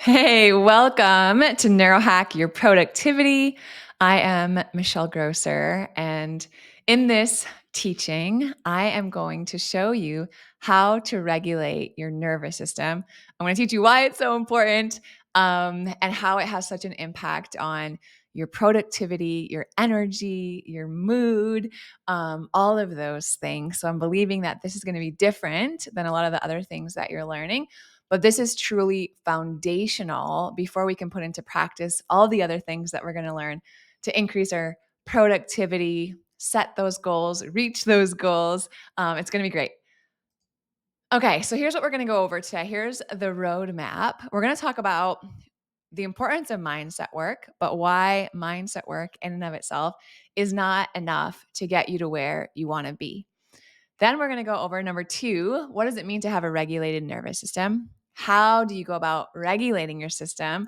Hey, welcome to Neurohack Your Productivity. I am Michelle Grosser, and in this teaching, I am going to show you how to regulate your nervous system. I'm going to teach you why it's so important and how it has such an impact on your productivity, your energy, your mood, all of those things. So I'm believing that this is going to be different than a lot of the other things that you're learning. But this is truly foundational before we can put into practice all the other things that we're going to learn to increase our productivity, set those goals, reach those goals. It's going to be great. Okay, so here's what we're going to go over today. Here's the roadmap. We're going to talk about the importance of mindset work, but why mindset work in and of itself is not enough to get you to where you want to be. Then we're going to go over number 2. What does it mean to have a regulated nervous system? How do you go about regulating your system?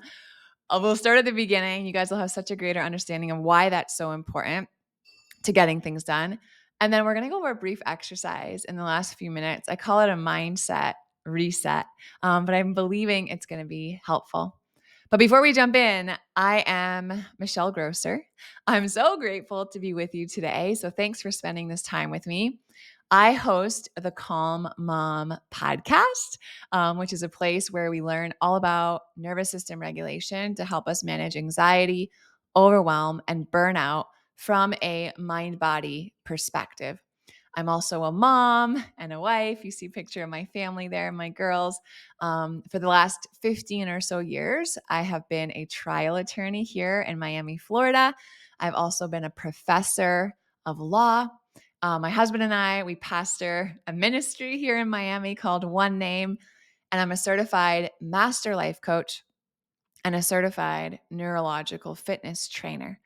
We'll start at the beginning. You guys will have such a greater understanding of why that's so important to getting things done. And then we're going to go over a brief exercise in the last few minutes. I call it a mindset reset, but I'm believing it's going to be helpful. But before we jump in, I am Michelle Grosser. I'm so grateful to be with you today. So thanks for spending this time with me. I host the Calm Mom podcast, which is a place where we learn all about nervous system regulation to help us manage anxiety, overwhelm, and burnout from a mind-body perspective. I'm also a mom and a wife. You see a picture of my family there, my girls. For the last 15 or so years, I have been a trial attorney here in Miami, Florida. I've also been a professor of law. My husband and I, we pastor a ministry here in Miami called One Name, and I'm a certified master life coach and a certified neurological fitness trainer.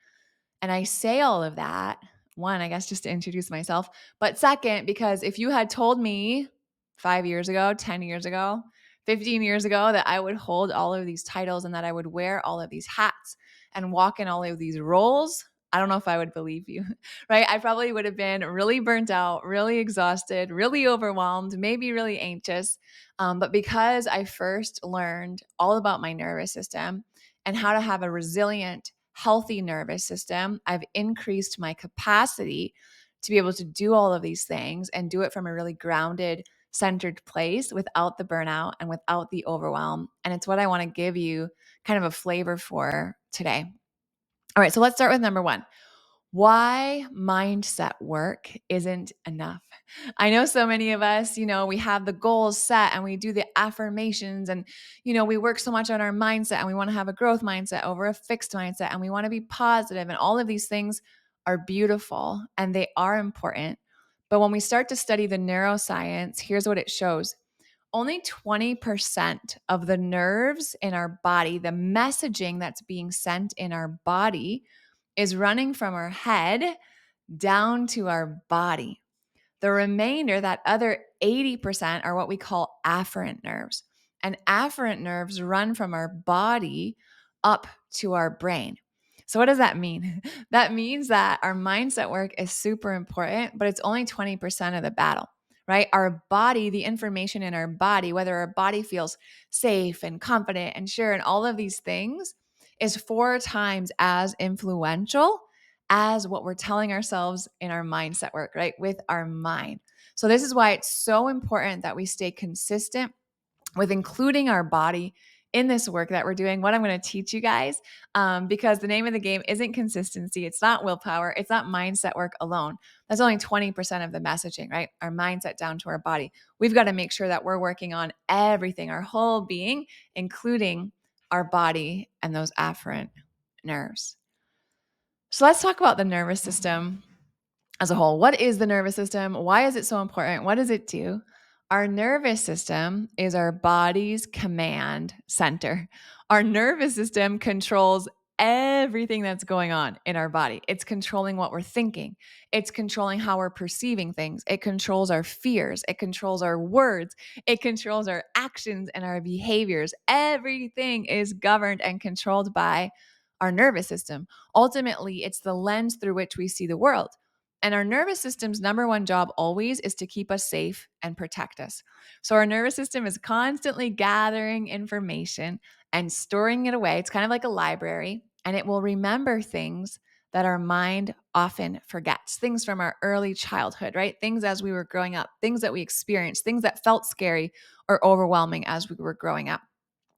And I say all of that, one, I guess just to introduce myself, but second, because if you had told me 5 years ago, 10 years ago, 15 years ago that I would hold all of these titles and that I would wear all of these hats and walk in all of these roles, I don't know if I would believe you, right? I probably would have been really burnt out, really exhausted, really overwhelmed, maybe really anxious. But because I first learned all about my nervous system and how to have a resilient, healthy nervous system, I've increased my capacity to be able to do all of these things and do it from a really grounded, centered place without the burnout and without the overwhelm. And it's what I want to give you kind of a flavor for today. All right, so let's start with number 1. Why mindset work isn't enough. I know so many of us, we have the goals set and we do the affirmations and, we work so much on our mindset and we want to have a growth mindset over a fixed mindset and we want to be positive, and all of these things are beautiful and they are important. But when we start to study the neuroscience, here's what it shows. Only 20% of the nerves in our body, the messaging that's being sent in our body, is running from our head down to our body. The remainder, that other 80%, are what we call afferent nerves. And afferent nerves run from our body up to our brain. So what does that mean? That means that our mindset work is super important, but it's only 20% of the battle, right? Our body, the information in our body, whether our body feels safe and confident and sure and all of these things, is 4 times as influential as what we're telling ourselves in our mindset work, right? With our mind. So this is why it's so important that we stay consistent with including our body in this work that we're doing, what I'm going to teach you guys, because the name of the game isn't consistency. It's not willpower. It's not mindset work alone. That's only 20% of the messaging, right? Our mindset down to our body. We've got to make sure that we're working on everything, our whole being, including our body and those afferent nerves. So let's talk about the nervous system as a whole. What is the nervous system? Why is it so important? What does it do? Our nervous system is our body's command center. Our nervous system controls everything that's going on in our body. It's controlling what we're thinking. It's controlling how we're perceiving things. It controls our fears. It controls our words. It controls our actions and our behaviors. Everything is governed and controlled by our nervous system. Ultimately, it's the lens through which we see the world. And our nervous system's number one job always is to keep us safe and protect us. So our nervous system is constantly gathering information and storing it away. It's kind of like a library, and it will remember things that our mind often forgets, things from our early childhood, right? Things as we were growing up, things that we experienced, things that felt scary or overwhelming as we were growing up.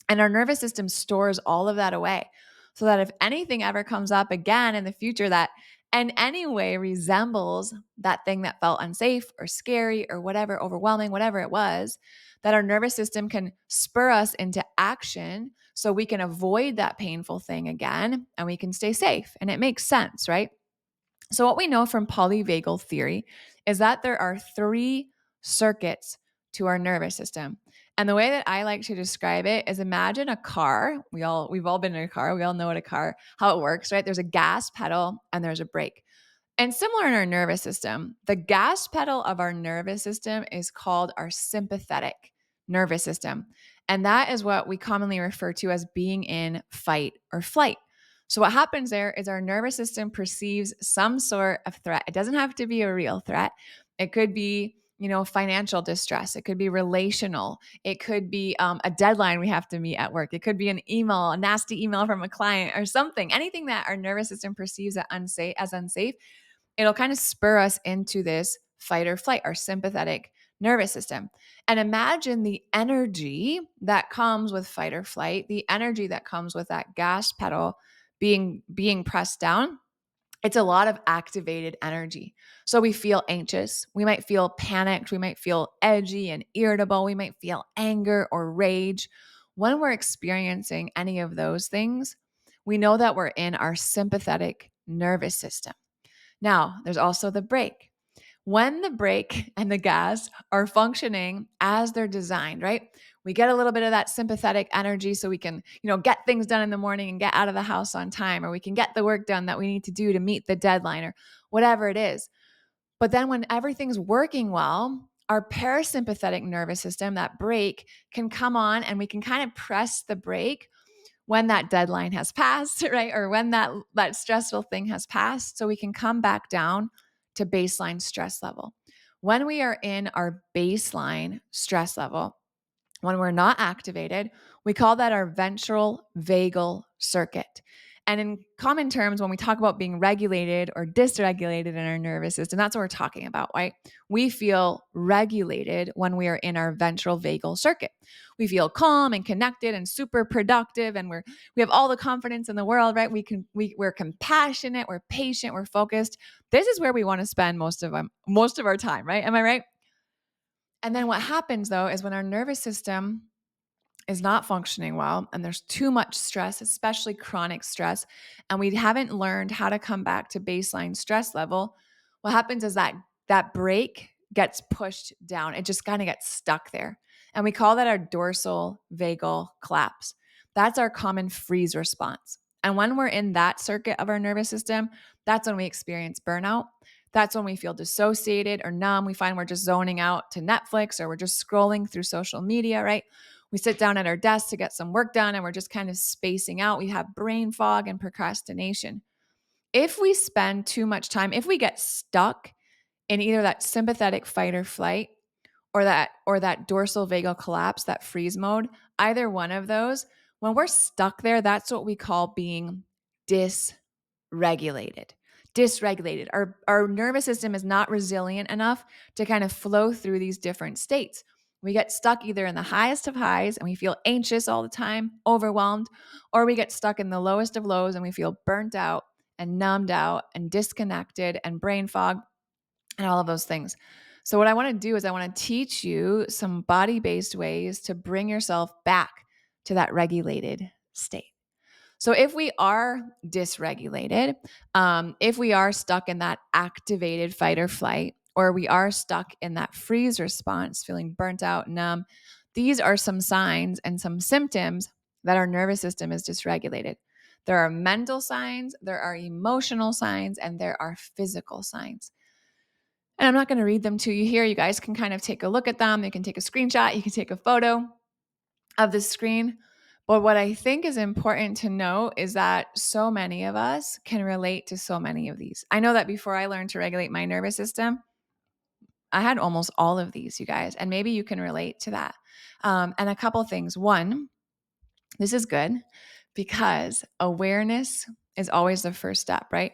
And our nervous system stores all of that away so that if anything ever comes up again in the future that in any way resembles that thing that felt unsafe or scary or whatever, overwhelming, whatever it was, that our nervous system can spur us into action so we can avoid that painful thing again and we can stay safe. And it makes sense, right? So, what we know from polyvagal theory is that there are three circuits to our nervous system. And the way that I like to describe it is imagine a car. We've all been in a car. We all know what a car, how it works, right? There's a gas pedal and there's a brake. And similar in our nervous system, the gas pedal of our nervous system is called our sympathetic nervous system. And that is what we commonly refer to as being in fight or flight. So, what happens there is our nervous system perceives some sort of threat. It doesn't have to be a real threat, it could be financial distress. It could be relational. It could be a deadline we have to meet at work. It could be an email, a nasty email from a client or something. Anything that our nervous system perceives as unsafe, it'll kind of spur us into this fight or flight, our sympathetic nervous system. And imagine the energy that comes with fight or flight, the energy that comes with that gas pedal being pressed down. It's a lot of activated energy. So we feel anxious, we might feel panicked, we might feel edgy and irritable, we might feel anger or rage. When we're experiencing any of those things, we know that we're in our sympathetic nervous system. Now, there's also the brake. When the brake and the gas are functioning as they're designed, right? We get a little bit of that sympathetic energy so we can, get things done in the morning and get out of the house on time, or we can get the work done that we need to do to meet the deadline or whatever it is. But then when everything's working well, our parasympathetic nervous system, that brake, can come on and we can kind of press the brake when that deadline has passed, right? Or when that stressful thing has passed, so we can come back down to baseline stress level. When we are in our baseline stress level, when we're not activated, we call that our ventral vagal circuit. And in common terms, when we talk about being regulated or dysregulated in our nervous system, that's what we're talking about, right? We feel regulated when we are in our ventral vagal circuit. We feel calm and connected and super productive, and we have all the confidence in the world, right? We're compassionate, we're patient, we're focused. This is where we want to spend most of our time, right? Am I right? And then what happens though is when our nervous system is not functioning well and there's too much stress, especially chronic stress, and we haven't learned how to come back to baseline stress level, what happens is that brake gets pushed down. It just kind of gets stuck there. And we call that our dorsal vagal collapse. That's our common freeze response. And when we're in that circuit of our nervous system, that's when we experience burnout. That's when we feel dissociated or numb. We find we're just zoning out to Netflix or we're just scrolling through social media, right? We sit down at our desk to get some work done and we're just kind of spacing out. We have brain fog and procrastination. If we spend too much time, if we get stuck in either that sympathetic fight or flight or that dorsal vagal collapse, that freeze mode, either one of those, when we're stuck there, that's what we call being dysregulated. Dysregulated. Our nervous system is not resilient enough to kind of flow through these different states. We get stuck either in the highest of highs and we feel anxious all the time, overwhelmed, or we get stuck in the lowest of lows and we feel burnt out and numbed out and disconnected and brain fog and all of those things. So what I want to do is I want to teach you some body-based ways to bring yourself back to that regulated state. So if we are dysregulated, if we are stuck in that activated fight or flight, or we are stuck in that freeze response, feeling burnt out, numb, these are some signs and some symptoms that our nervous system is dysregulated. There are mental signs, there are emotional signs, and there are physical signs. And I'm not going to read them to you here. You guys can kind of take a look at them. You can take a screenshot, you can take a photo of the screen. But what I think is important to know is that so many of us can relate to so many of these. I know that before I learned to regulate my nervous system, I had almost all of these, you guys, and maybe you can relate to that. And a couple things. One, This is good because awareness is always the first step, right?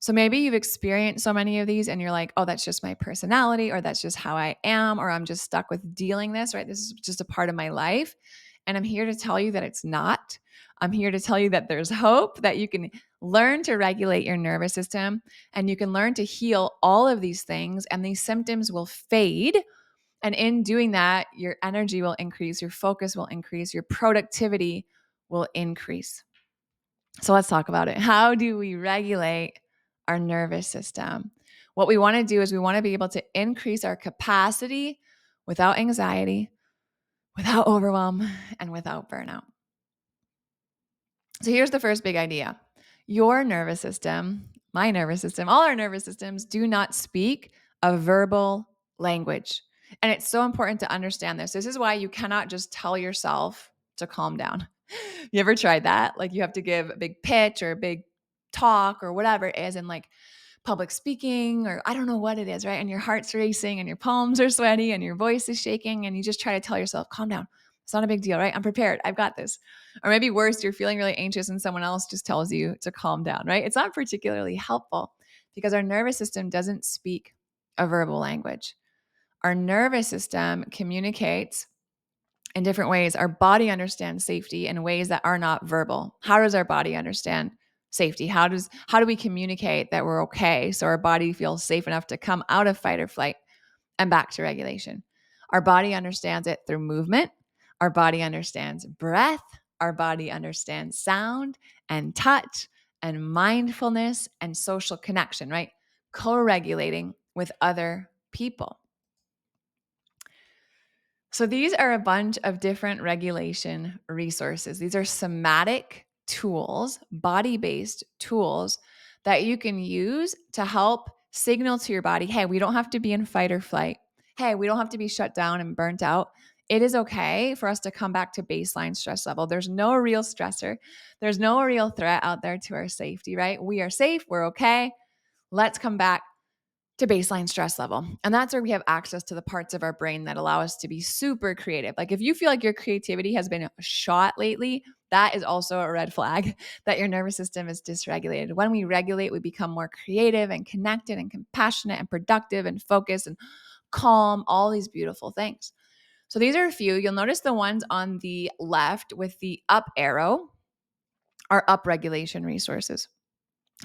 So maybe you've experienced so many of these and you're like, oh, that's just my personality, or that's just how I am, or I'm just stuck with dealing this, right? This is just a part of my life. And I'm here to tell you that it's not. I'm here to tell you that there's hope, that you can learn to regulate your nervous system and you can learn to heal all of these things, and these symptoms will fade. And in doing that, your energy will increase, your focus will increase, your productivity will increase. So let's talk about it. How do we regulate our nervous system? What we want to do is we want to be able to increase our capacity without anxiety, without overwhelm, and without burnout. So here's the first big idea. Your nervous system, my nervous system, all our nervous systems do not speak a verbal language. And it's so important to understand this. This is why you cannot just tell yourself to calm down. You ever tried that? Like you have to give a big pitch or a big talk or whatever it is, and like public speaking, or I don't know what it is, right? And your heart's racing and your palms are sweaty and your voice is shaking, and you just try to tell yourself, calm down. It's not a big deal, right? I'm prepared. I've got this. Or maybe worse, you're feeling really anxious and someone else just tells you to calm down, right? It's not particularly helpful because our nervous system doesn't speak a verbal language. Our nervous system communicates in different ways. Our body understands safety in ways that are not verbal. How does our body understand safety? How do we communicate that we're okay so our body feels safe enough to come out of fight or flight and back to regulation? Our body understands it through movement. Our body understands breath. Our body understands sound and touch and mindfulness and social connection, right? Co-regulating with other people. So these are a bunch of different regulation resources. These are somatic tools, body-based tools that you can use to help signal to your body, hey, we don't have to be in fight or flight. Hey, we don't have to be shut down and burnt out. It is okay for us to come back to baseline stress level. There's no real stressor. There's no real threat out there to our safety, right? We are safe. We're okay. Let's come back to baseline stress level. And that's where we have access to the parts of our brain that allow us to be super creative. Like if you feel like your creativity has been shot lately, that is also a red flag that your nervous system is dysregulated. When we regulate, we become more creative and connected and compassionate and productive and focused and calm, all these beautiful things. So these are a few. You'll notice the ones on the left with the up arrow are up regulation resources.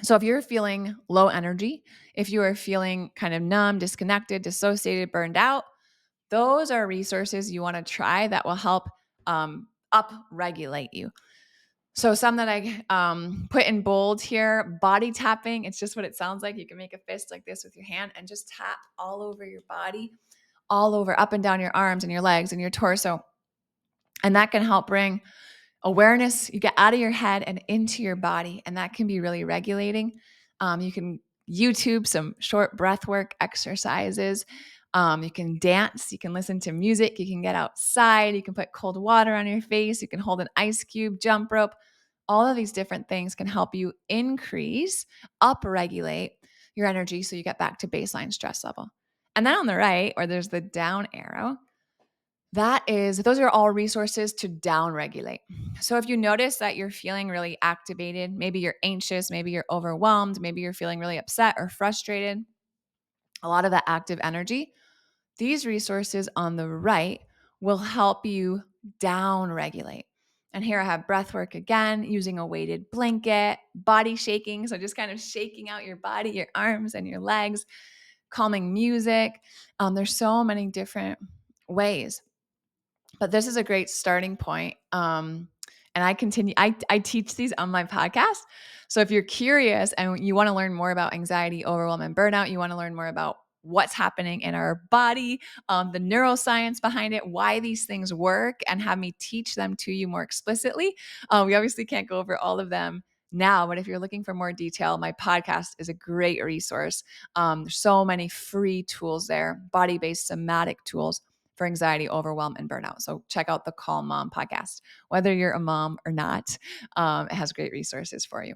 So if you're feeling low energy, if you are feeling kind of numb, disconnected, dissociated, burned out, those are resources you want to try that will help up-regulate you. So some that I put in bold here, body tapping. It's just what it sounds like. You can make a fist like this with your hand and just tap all over your body, all over, up and down your arms and your legs and your torso. And that can help bring awareness. You get out of your head and into your body, and that can be really regulating. You can YouTube some short breath work exercises. You can dance. You can listen to music. You can get outside. You can put cold water on your face. You can hold an ice cube, jump rope. All of these different things can help you increase, upregulate your energy so you get back to baseline stress level. And then on the right, where there's the down arrow, those are all resources to downregulate. So if you notice that you're feeling really activated, maybe you're anxious, maybe you're overwhelmed, maybe you're feeling really upset or frustrated, a lot of that active energy, these resources on the right will help you downregulate. And here I have breath work again, using a weighted blanket, body shaking. So just kind of shaking out your body, your arms and your legs, calming music. There's so many different ways. But this is a great starting point. And I teach these on my podcast. So if you're curious and you want to learn more about anxiety, overwhelm, and burnout, you want to learn more about what's happening in our body, the neuroscience behind it, why these things work, and have me teach them to you more explicitly. We obviously can't go over all of them now, but if you're looking for more detail, my podcast is a great resource. There's so many free tools there, body-based somatic tools for anxiety, overwhelm, and burnout. So check out the Calm Mom podcast. Whether you're a mom or not, it has great resources for you.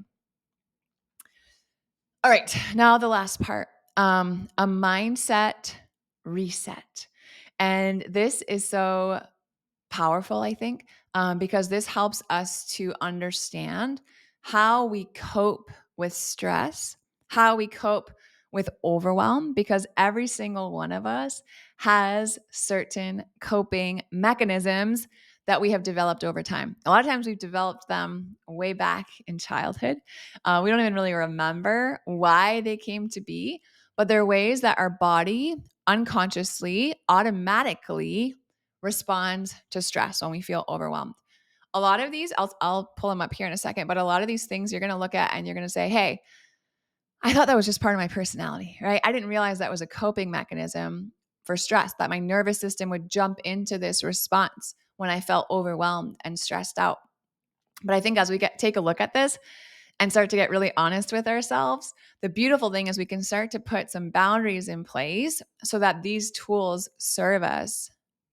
All right, now the last part, a mindset reset. And this is so powerful, I think, because this helps us to understand how we cope with stress, how we cope with overwhelm, because every single one of us has certain coping mechanisms that we have developed over time. A lot of times we've developed them way back in childhood. We don't even really remember why they came to be, but they're ways that our body unconsciously, automatically responds to stress when we feel overwhelmed. A lot of these, I'll pull them up here in a second, but a lot of these things you're going to look at and you're going to say, hey, I thought that was just part of my personality, right? I didn't realize that was a coping mechanism for stress, that my nervous system would jump into this response when I felt overwhelmed and stressed out. But I think as we take a look at this and start to get really honest with ourselves, the beautiful thing is we can start to put some boundaries in place so that these tools serve us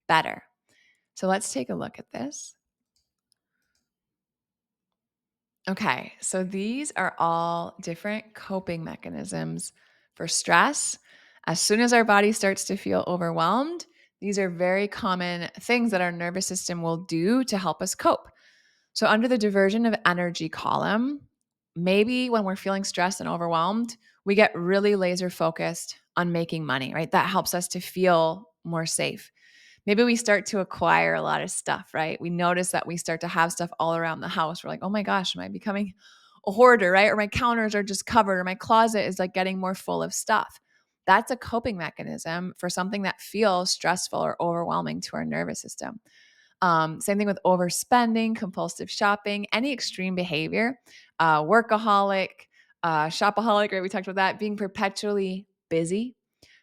better. So let's take a look at this. Okay, so these are all different coping mechanisms for stress. As soon as our body starts to feel overwhelmed, these are very common things that our nervous system will do to help us cope. So, under the diversion of energy column, maybe when we're feeling stressed and overwhelmed, we get really laser focused on making money, right? That helps us to feel more safe. Maybe we start to acquire a lot of stuff, right? We notice that we start to have stuff all around the house. We're like, oh my gosh, am I becoming a hoarder, right? Or my counters are just covered, or my closet is like getting more full of stuff. That's a coping mechanism for something that feels stressful or overwhelming to our nervous system. Same thing with overspending, compulsive shopping, any extreme behavior, workaholic, shopaholic, right? We talked about that, being perpetually busy.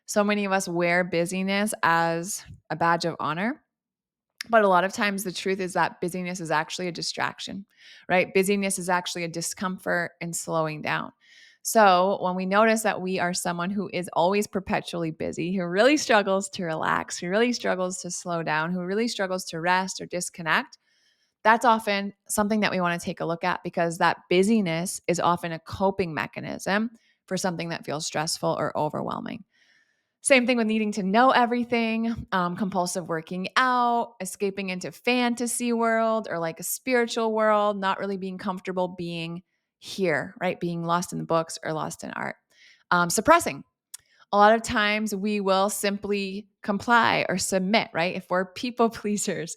So many of us wear busyness as a badge of honor. But a lot of times the truth is that busyness is actually a distraction, right? Busyness is actually a discomfort in slowing down. So when we notice that we are someone who is always perpetually busy, who really struggles to relax, who really struggles to slow down, who really struggles to rest or disconnect, that's often something that we want to take a look at, because that busyness is often a coping mechanism for something that feels stressful or overwhelming. Same thing with needing to know everything, compulsive working out, escaping into fantasy world or like a spiritual world, not really being comfortable being here, right? Being lost in the books or lost in art. Suppressing. A lot of times we will simply comply or submit, right? If we're people pleasers,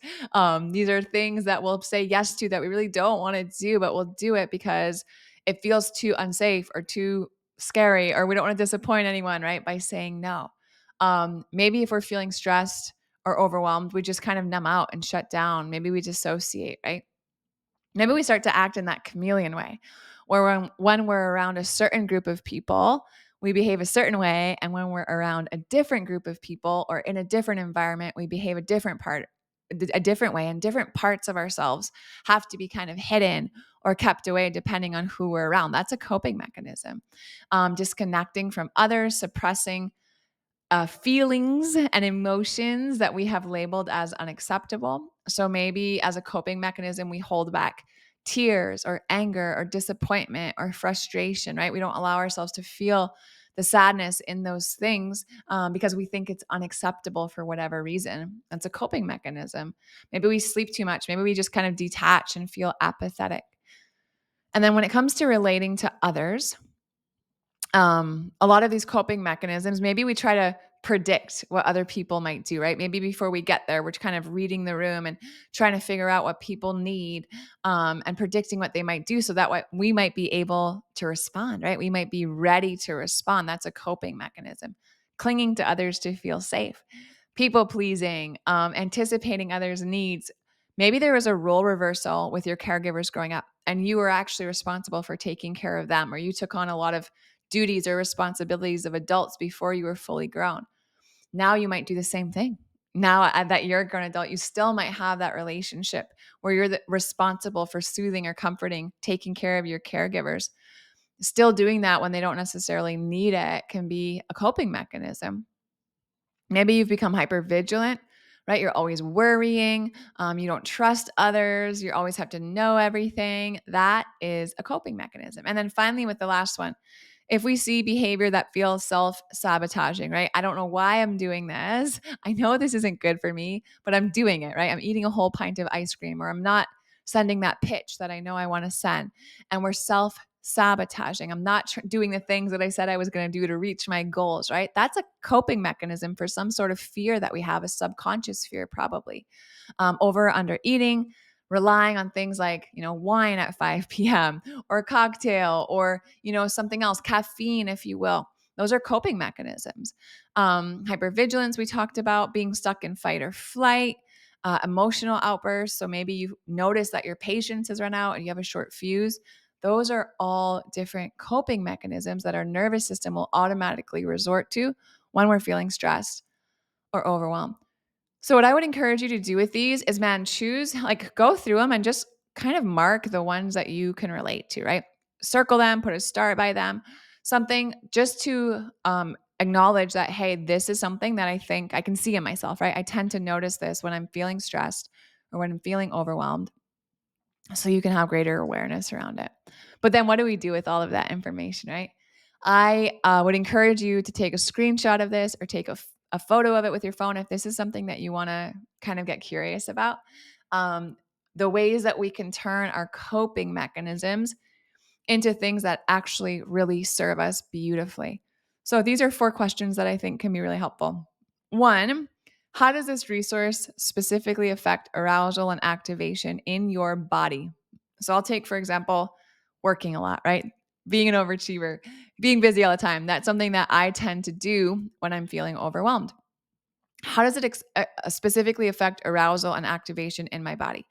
these are things that we'll say yes to that we really don't want to do, but we'll do it because it feels too unsafe or too scary, or we don't want to disappoint anyone, right? By saying no. Maybe if we're feeling stressed or overwhelmed, we just kind of numb out and shut down. Maybe we dissociate, right? Maybe we start to act in that chameleon way, where when we're around a certain group of people, we behave a certain way. And when we're around a different group of people or in a different environment, we behave a different way. And different parts of ourselves have to be kind of hidden or kept away depending on who we're around. That's a coping mechanism. Disconnecting from others, suppressing feelings and emotions that we have labeled as unacceptable. So maybe as a coping mechanism, we hold back tears or anger or disappointment or frustration, right? We don't allow ourselves to feel the sadness in those things because we think it's unacceptable for whatever reason. That's a coping mechanism. Maybe we sleep too much. Maybe we just kind of detach and feel apathetic. And then when it comes to relating to others, a lot of these coping mechanisms, maybe we try to predict what other people might do, right? Maybe before we get there, we're kind of reading the room and trying to figure out what people need, and predicting what they might do so that we might be able to respond, right? We might be ready to respond. That's a coping mechanism. Clinging to others to feel safe, people pleasing, anticipating others' needs. Maybe there was a role reversal with your caregivers growing up, and you were actually responsible for taking care of them, or you took on a lot of duties or responsibilities of adults before you were fully grown. Now you might do the same thing. Now that you're a grown adult, you still might have that relationship where you're responsible for soothing or comforting, taking care of your caregivers. Still doing that when they don't necessarily need it can be a coping mechanism. Maybe you've become hyper vigilant, right? You're always worrying. You don't trust others. You always have to know everything. That is a coping mechanism. And then finally, with the last one, If we see behavior that feels self-sabotaging, right? I don't know why I'm doing this. I know this isn't good for me, but I'm doing it, right? I'm eating a whole pint of ice cream, or I'm not sending that pitch that I know I want to send. And we're self-sabotaging. I'm not doing the things that I said I was going to do to reach my goals, right? That's a coping mechanism for some sort of fear that we have, a subconscious fear, probably. Over or under eating, relying on things like, wine at 5 p.m. or a cocktail or, something else, caffeine, if you will. Those are coping mechanisms. Hypervigilance, we talked about, being stuck in fight or flight, emotional outbursts. So maybe you notice that your patience has run out and you have a short fuse. Those are all different coping mechanisms that our nervous system will automatically resort to when we're feeling stressed or overwhelmed. So what I would encourage you to do with these is, man, go through them and just kind of mark the ones that you can relate to, right? Circle them, put a star by them, something just to acknowledge that, hey, this is something that I think I can see in myself, right? I tend to notice this when I'm feeling stressed or when I'm feeling overwhelmed. So you can have greater awareness around it. But then what do we do with all of that information, right? I would encourage you to take a screenshot of this or take a photo of it with your phone if this is something that you want to kind of get curious about. Um, the ways that we can turn our coping mechanisms into things that actually really serve us beautifully. So these are 4 questions that I think can be really helpful. 1, how does this resource specifically affect arousal and activation in your body? So I'll take, for example, working a lot, right? Being an overachiever, being busy all the time. That's something that I tend to do when I'm feeling overwhelmed. How does it specifically affect arousal and activation in my body?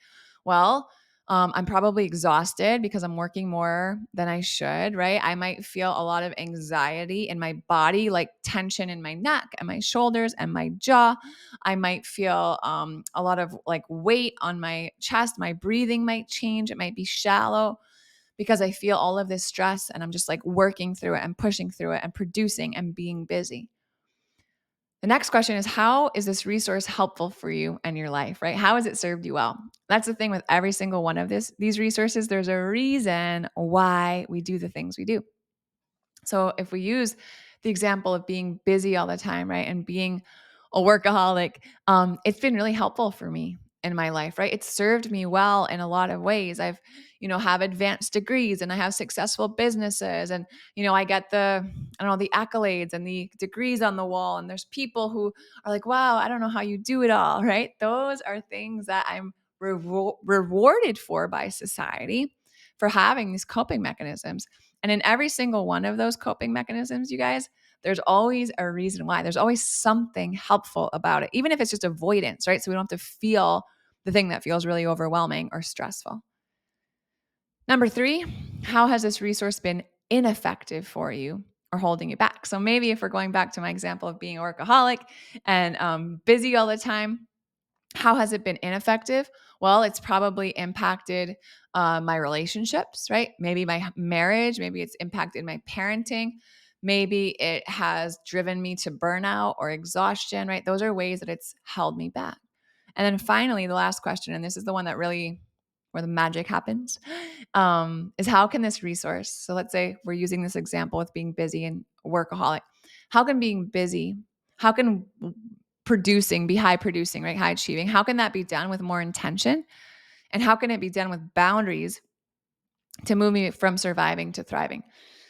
Well, I'm probably exhausted because I'm working more than I should, right? I might feel a lot of anxiety in my body, like tension in my neck and my shoulders and my jaw. I might feel a lot of like weight on my chest. My breathing might change. It might be shallow because I feel all of this stress and I'm just like working through it and pushing through it and producing and being busy. The next question is, how is this resource helpful for you and your life, right? How has it served you well? That's the thing with every single one of these resources. There's a reason why we do the things we do. So if we use the example of being busy all the time, right, and being a workaholic, it's been really helpful for me in my life, right? It's served me well in a lot of ways. I've, have advanced degrees and I have successful businesses and, I get the accolades and the degrees on the wall. And there's people who are like, wow, I don't know how you do it all, right? Those are things that I'm rewarded for by society for having these coping mechanisms. And in every single one of those coping mechanisms, you guys, there's always a reason why. There's always something helpful about it, even if it's just avoidance, right? So we don't have to feel the thing that feels really overwhelming or stressful. Number 3, how has this resource been ineffective for you or holding you back? So maybe if we're going back to my example of being a workaholic and busy all the time, how has it been ineffective? Well, it's probably impacted my relationships, right? Maybe my marriage, maybe it's impacted my parenting. Maybe it has driven me to burnout or exhaustion, right? Those are ways that it's held me back. And then finally, the last question, and this is the one that really, where the magic happens, is how can this resource, so let's say we're using this example with being busy and workaholic, how can being busy, how can producing be high producing, right? High achieving. How can that be done with more intention? And how can it be done with boundaries to move me from surviving to thriving?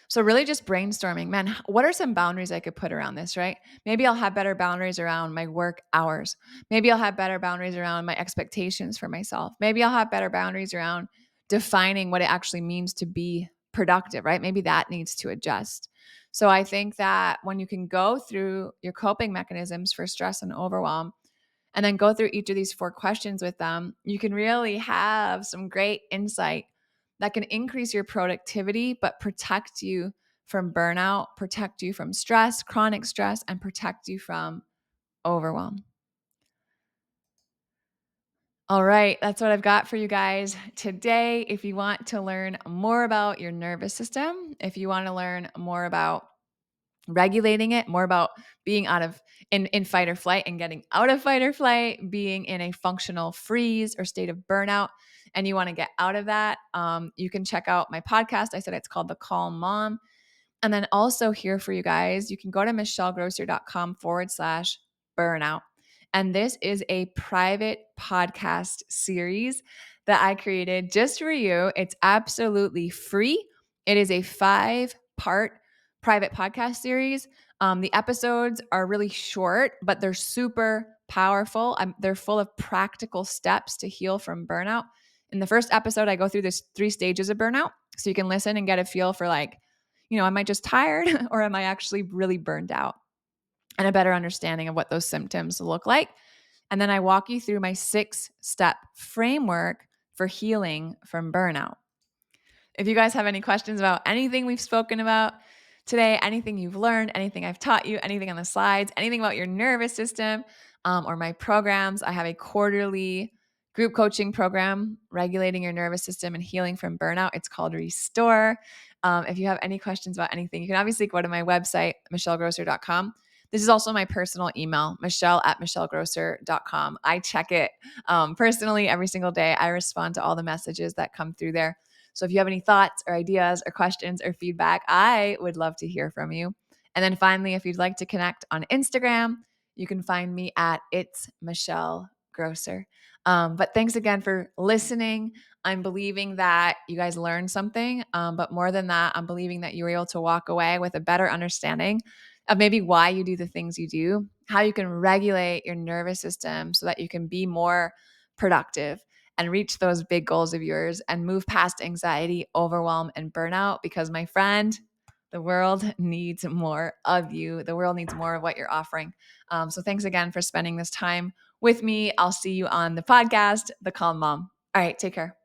So really just brainstorming, man, what are some boundaries I could put around this, right? Maybe I'll have better boundaries around my work hours. Maybe I'll have better boundaries around my expectations for myself. Maybe I'll have better boundaries around defining what it actually means to be productive, right? Maybe that needs to adjust. So I think that when you can go through your coping mechanisms for stress and overwhelm, and then go through each of these 4 questions with them, you can really have some great insight that can increase your productivity, but protect you from burnout, protect you from stress, chronic stress, and protect you from overwhelm. All right, that's what I've got for you guys today. If you want to learn more about your nervous system, if you want to learn more about regulating it, more about being out of in fight or flight and getting out of fight or flight, being in a functional freeze or state of burnout, and you want to get out of that, you can check out my podcast. I said it's called The Calm Mom. And then also here for you guys, you can go to michellegrosser.com/burnout. And this is a private podcast series that I created just for you. It's absolutely free. It is a 5-part private podcast series. The episodes are really short, but they're super powerful. They're full of practical steps to heal from burnout. In the first episode, I go through this 3 stages of burnout. So you can listen and get a feel for like, am I just tired or am I actually really burned out? And a better understanding of what those symptoms look like. And then I walk you through my 6-step framework for healing from burnout. If you guys have any questions about anything we've spoken about today, anything you've learned, anything I've taught you, anything on the slides, anything about your nervous system, or my programs, I have a quarterly group coaching program, regulating your nervous system and healing from burnout. It's called Restore. If you have any questions about anything, you can obviously go to my website, michellegrosser.com. This is also my personal email, michelle@michellegrosser.com. I check it personally every single day. I respond to all the messages that come through there. So if you have any thoughts or ideas or questions or feedback, I would love to hear from you. And then finally, if you'd like to connect on Instagram, you can find me at It's Michelle Grosser. But thanks again for listening. I'm believing that you guys learned something. But more than that, I'm believing that you were able to walk away with a better understanding of maybe why you do the things you do, how you can regulate your nervous system so that you can be more productive and reach those big goals of yours and move past anxiety, overwhelm, and burnout. Because my friend, the world needs more of you. The world needs more of what you're offering. So thanks again for spending this time with me. I'll see you on the podcast, The Calm Mom. All right, take care.